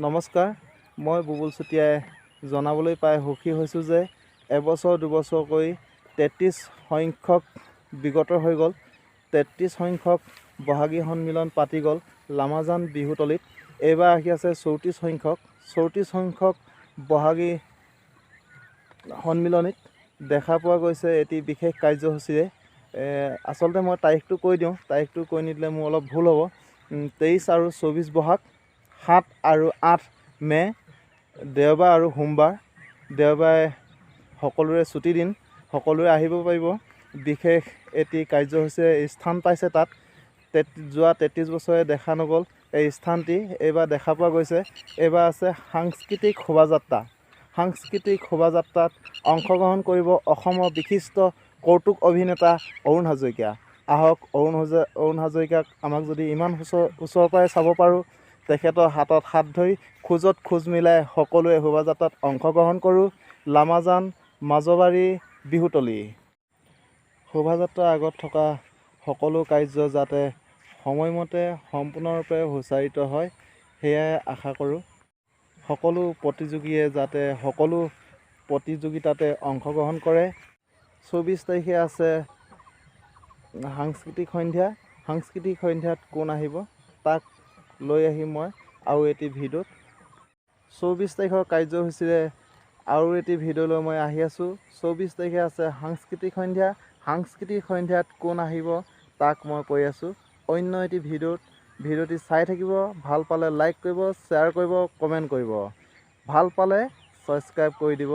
নমস্কাৰ, মই বুবুল চুতীয়াই জনাবলৈ পাই সুখী হৈছোঁ যে এবছৰ দুবছৰকৈ 33 সংখ্যক বিগত হৈ গ'ল। 33 সংখ্যক বহাগী সন্মিলন পাতি গ'ল লামাজান বিহুতলীত। এইবাৰ আহি আছে 34 সংখ্যক বহাগী সন্মিলনীত দেখা পোৱা গৈছে এটি বিশেষ কাৰ্যসূচীৰে। আচলতে মই তাৰিখটো কৈ দিওঁ, তাৰিখটো কৈ নিদিলে মোৰ অলপ ভুল হ'ব। 23 আৰু 24 বহাগ, 7 আৰু 8 মে, দেওবাৰ আৰু সোমবাৰ। দেওবাৰে সকলোৰে ছুটি দিন, সকলোৱে আহিব পাৰিব। বিশেষ এটি কাৰ্যসূচীৰে স্থান পাইছে তাত। যোৱা 33 বছৰে দেখা নগ'ল এই স্থানটি, এইবাৰ দেখা পোৱা গৈছে। এইবাৰ আছে সাংস্কৃতিক শোভাযাত্ৰা। সাংস্কৃতিক শোভাযাত্ৰাত অংশগ্ৰহণ কৰিব অসমৰ বিশিষ্ট কৌতুক অভিনেতা অৰুণ হাজৰিকা। আহক অৰুণ হাজৰিকাক আমাক যদি ইমান ওচৰৰ পৰাই চাব পাৰোঁ, তেখেতৰ হাতত হাত ধৰি খোজত খোজ মিলাই সকলোৱে শোভাযাত্ৰাত অংশগ্ৰহণ কৰোঁ। লামাজান মাজবাৰী বিহুতলী। শোভাযাত্ৰাৰ আগত থকা সকলো কাৰ্য যাতে সময়মতে সম্পূৰ্ণৰূপে সুচাৰিত হয়, সেয়াই আশা কৰোঁ। সকলো প্ৰতিযোগীয়ে যাতে সকলো প্ৰতিযোগিতাতে অংশগ্ৰহণ কৰে। 24 তাৰিখে আছে সাংস্কৃতিক সন্ধ্যা। সাংস্কৃতিক সন্ধ্যাত কোন আহিব তাক লৈ আহিম মই আৰু এটি ভিডিঅ'ত। 24 তাৰিখৰ কাৰ্যসূচীৰে আৰু এটি ভিডিঅ' লৈ মই আহি আছোঁ। 24 তাৰিখে আছে সাংস্কৃতিক সন্ধ্যা। সাংস্কৃতিক সন্ধ্যাত কোন আহিব তাক মই কৈ আছোঁ অন্য এটি ভিডিঅ'টি চাই থাকিব। ভাল পালে লাইক কৰিব, শ্বেয়াৰ কৰিব, কমেণ্ট কৰিব। ভাল পালে ছাবস্ক্ৰাইব কৰি দিব।